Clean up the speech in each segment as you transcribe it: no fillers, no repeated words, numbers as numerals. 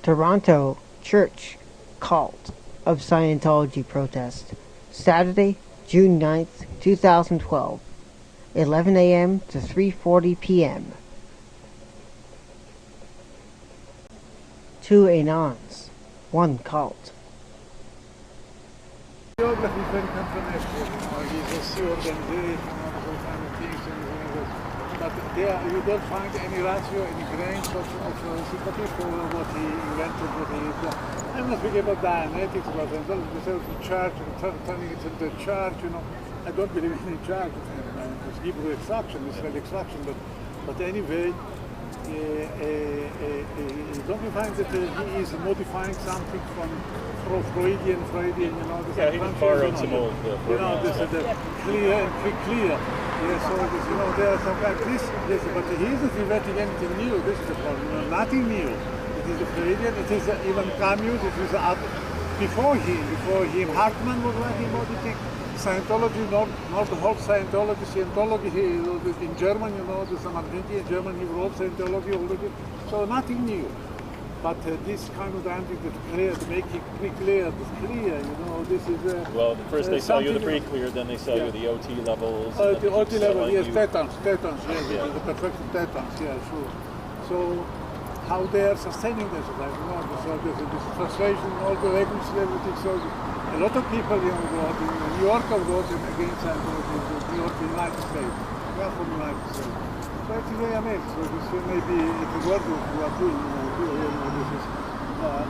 Toronto Church Cult of Scientology protest, Saturday, June 9th, 2012, 11 a.m. to 3:40 p.m. 2 Anons, 1 cult. Geography is very controversial. He's a sea organization, all kind of things, but there you don't find any ratio, any grains of sympathy for what he invented, what he did. I'm not speaking about Dianetics, about the church, turning it into a church, I don't believe in any church. It's Hebrew extraction, Israeli extraction, but anyway, don't you find that he is modifying something from Freudian, he borrowed some old clear and clear. Yeah, so there are some kind of this, but he isn't inventing anything new. This is the problem. Nothing new. It is a Freudian. It is even Camus. It is before him. Hartmann was writing about it. Scientology, not the whole Scientology. Scientology in German, there's some identity in German. He wrote Scientology already. So nothing new. But this kind of identity that's clear, to make it pre-clear, this is... well, first they sell you the pre-clear, then they sell you the OT levels. The OT level, yes, tetons, yes, the perfected tetons, yeah, sure. So, how they are sustaining themselves, so there's this frustration, all the regulations, everything, so a lot of people, go out in New York are voting against Scientology, New York, the United States. We are from the United States. So it's very amazing. So this maybe it's a word we are doing, this is,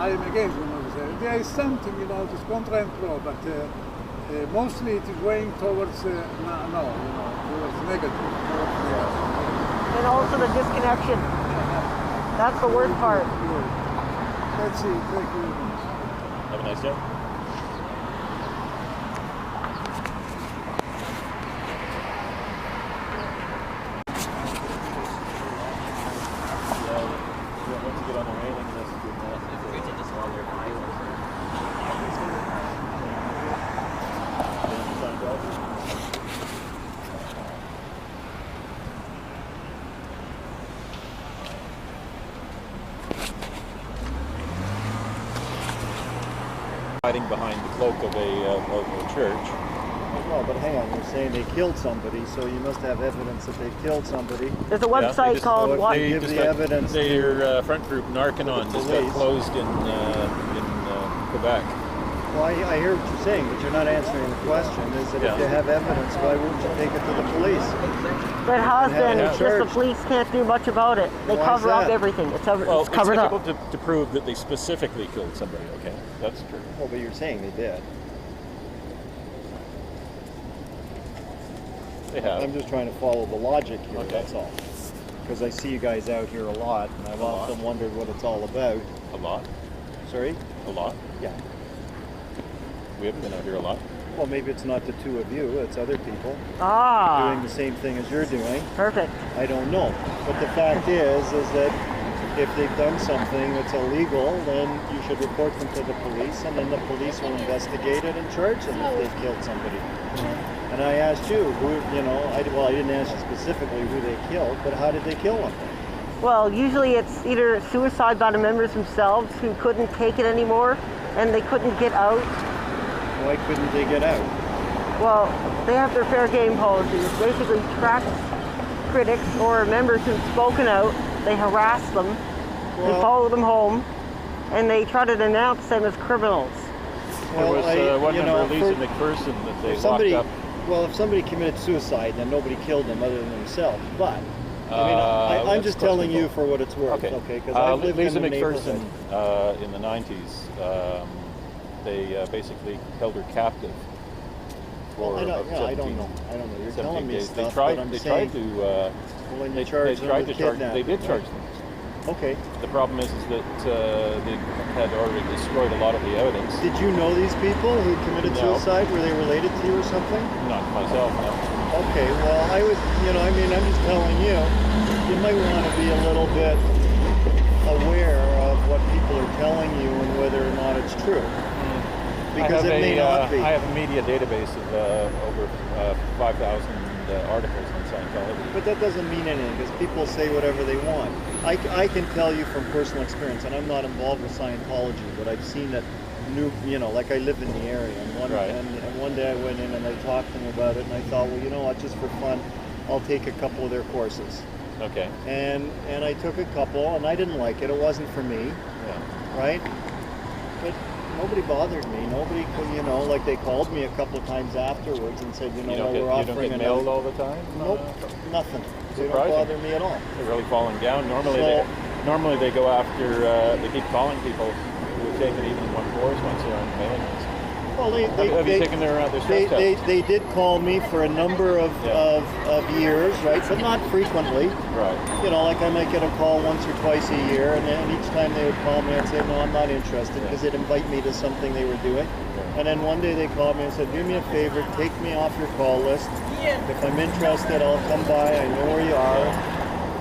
I am against, there is something, this contra and pro, but mostly it is weighing towards, towards negative. And also the disconnection. That's the worst part. Let's see, thank you. Have a nice day. Hiding behind the cloak of a church. No, but hang on, you're saying they killed somebody, so you must have evidence that they killed somebody. There's a website called what? They just got, evidence their front group, Anon, just got closed in Quebec. Well, I hear what you're saying, but you're not answering the question. Is that if you have evidence, why wouldn't you take it to the police? There has been, it's just the police can't do much about it. They cover up everything. It's covered up. It's difficult to prove that they specifically killed somebody, okay? That's true. Well, but you're saying they did. They have. I'm just trying to follow the logic here, that's all. Because I see you guys out here a lot, and I've often wondered what it's all about. A lot? Sorry? A lot? Yeah. We haven't been out here a lot. Well, maybe it's not the two of you, it's other people doing the same thing as you're doing. Perfect. I don't know. But the fact is that if they've done something that's illegal, then you should report them to the police, and then the police will investigate it and charge them if they've killed somebody. And I asked you, I didn't ask you specifically who they killed, but how did they kill them? Well, usually it's either suicide by the members themselves who couldn't take it anymore, and they couldn't get out. Why couldn't they get out? Well, they have their fair game policies. Basically, track critics or members who've spoken out, they harass them, they follow them home, and they try to denounce them as criminals. There was one member, Lisa McPherson, that they locked up. Well, if somebody committed suicide, then nobody killed them other than themselves. But I'm just telling you for what it's worth. Okay? Because I've lived Lisa in the McPherson in the 90s. They basically held her captive for I don't know. You're telling me stuff, They tried to charge them. They did charge them. Okay. The problem is that they had already destroyed a lot of the evidence. Did you know these people who committed suicide? Were they related to you or something? Not myself, no. Okay, well, I would, I'm just telling you, you might want to be a little bit aware of what people are telling you and whether or not it's true. Because it may not be. I have a media database of over 5,000 articles on Scientology. But that doesn't mean anything because people say whatever they want. I can tell you from personal experience, and I'm not involved with Scientology, but I've seen that like I live in the area, and one day I went in and I talked to them about it, and I thought, well, you know what, just for fun, I'll take a couple of their courses. Okay. And I took a couple, and I didn't like it. It wasn't for me. Yeah. Right? But nobody bothered me. Nobody, like they called me a couple of times afterwards and said, we're offering you don't get mailed all the time? Nope, nothing. They don't Surprising. bother me at all. They're really falling down. Normally they go after, they keep calling people who've taken even 1 course once they're on the mailing list. Well, have you taken their stress test? They did call me for a number of years, right? But not frequently. Right. Like I might get a call once or twice a year, and then each time they would call me, I'd say, no, I'm not interested, because they'd invite me to something they were doing. Yeah. And then one day they called me and said, do me a favor, take me off your call list. If I'm interested, I'll come by. I know where you are.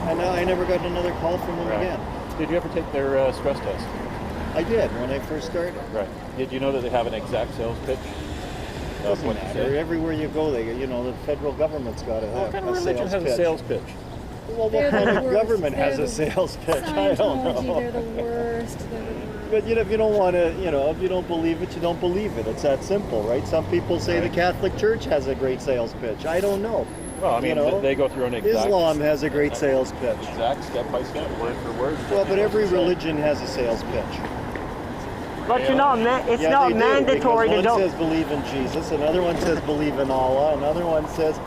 And I never got another call from them again. Did you ever take their stress test? I did when I first started. Right. Did you know that they have an exact sales pitch? Doesn't matter. Everywhere you go, the federal government's got to have what kind a of religion has a sales pitch? Well, what kind of government has a sales pitch? I don't know. They're the worst. But if you don't want to, if you don't believe it, you don't believe it. It's that simple, right? Some people say the Catholic Church has a great sales pitch. I don't know. Well, I mean, they go through an exact... Islam has a great sales pitch. Exact, step-by-step, word for word. Well, but every religion has a sales pitch. But it's not mandatory to One says believe in Jesus, another one says believe in Allah, another one says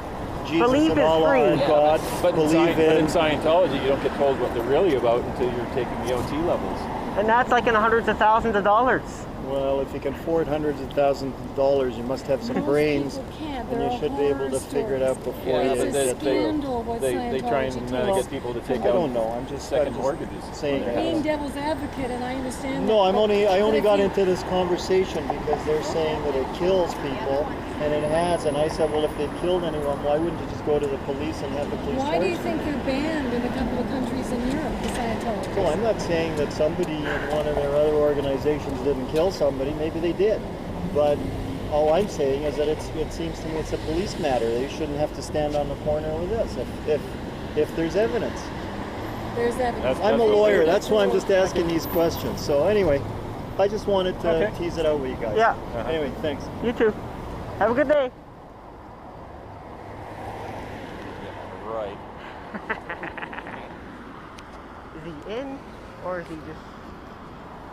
Jesus and Allah and God. But in Scientology, you don't get told what they're really about until you're taking the OT levels. And that's like in the hundreds of thousands of dollars. Well, if you can afford hundreds of thousands of dollars, you must have some brains, and you should be able to figure it out before you get They try and get people to take out. I don't know. I'm just second mortgages. Saying being devil's advocate, and I understand. No, I only got into this conversation because they're saying that it kills people, and it has. And I said, well, if they've killed anyone, why wouldn't you just go to the police and have the police? Why do you think they're banned in a couple of countries in Europe? The Scientology. Well, I'm not saying that somebody in one of their other organizations didn't kill somebody. Maybe they did, but all I'm saying is that it seems to me it's a police matter. They shouldn't have to stand on the corner with us if there's evidence. There's evidence. I'm a lawyer. That's why I'm just asking these questions. So anyway, I just wanted to tease it out with you guys. Yeah. Anyway, thanks. You too. Have a good day. Yeah, right. Is he in, or is he just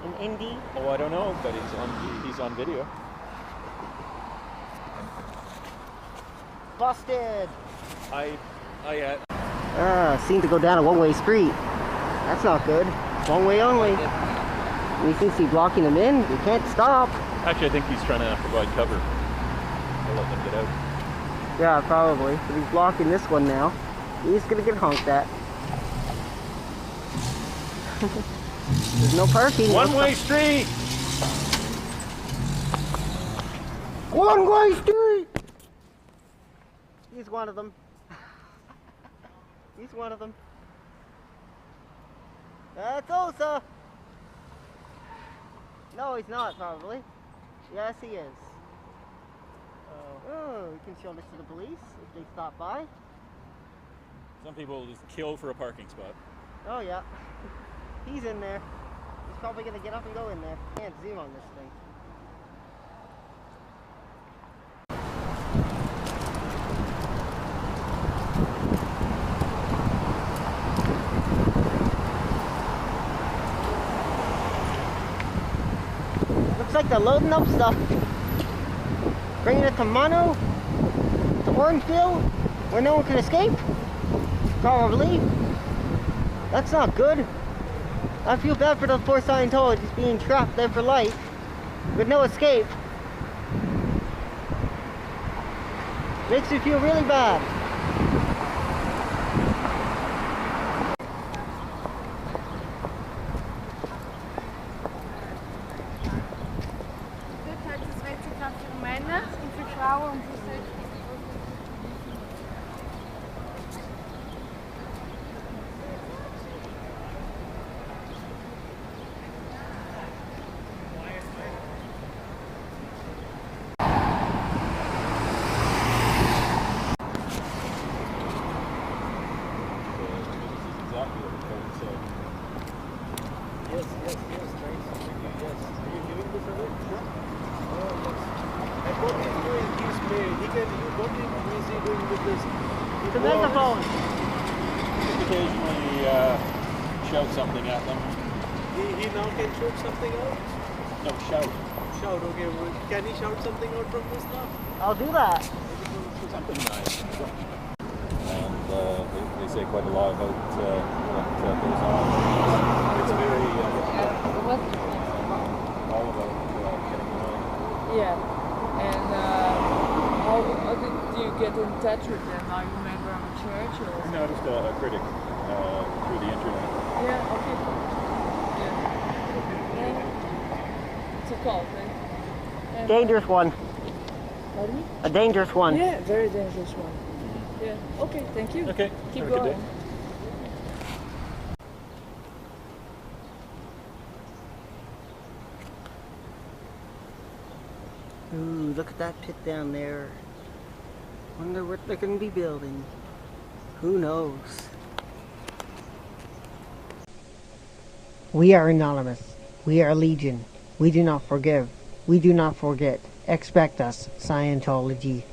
an indie? Oh, I don't know, but he's on video. Busted. Seem to go down a one-way street. That's not good. One way only. And he seems to be blocking them in. You can't stop. Actually, I think he's trying to provide cover. He'll let them get out. Yeah, probably. But he's blocking this one now. He's gonna get honked at. There's no parking. One-way street! One-way street! He's one of them. He's one of them. That's Osa! No, he's not, probably. Yes, he is. Oh, you can show this to the police if they stop by. Some people will just kill for a parking spot. Oh, yeah. He's in there. He's probably going to get up and go in there. Can't zoom on this thing. Looks like they're loading up stuff. Bringing it to Mono, to Orangeville, where no one can escape. Probably. That's not good. I feel bad for those poor Scientologists being trapped there for life with no escape. Makes me feel really bad. Dit uit de Zweedse kant voor mannen en voor vrouwen om te zeggen. Yes, nice to meet you. Yes. Are you giving this away? Sure. Oh, yes. And what he's doing, what is he doing with this? The megaphone. Occasionally shout something at them. He now can shout something out? No, shout. Shout, okay. Well, can he shout something out from this now? I'll do that. Something nice. And they say quite a lot about what goes on. It's very all about getting away. Yeah. And how did you get in touch with them? Are you a member of a church or? No, just a critic through the internet. Yeah. Okay. Yeah. It's a cult, right? And, Dangerous one. pardon me? A dangerous one. Yeah, very dangerous one. Yeah. Okay. Thank you. Okay. Keep Have a good going. day. Ooh, look at that pit down there. Wonder what they're going to be building. Who knows? We are anonymous. We are legion. We do not forgive. We do not forget. Expect us, Scientology.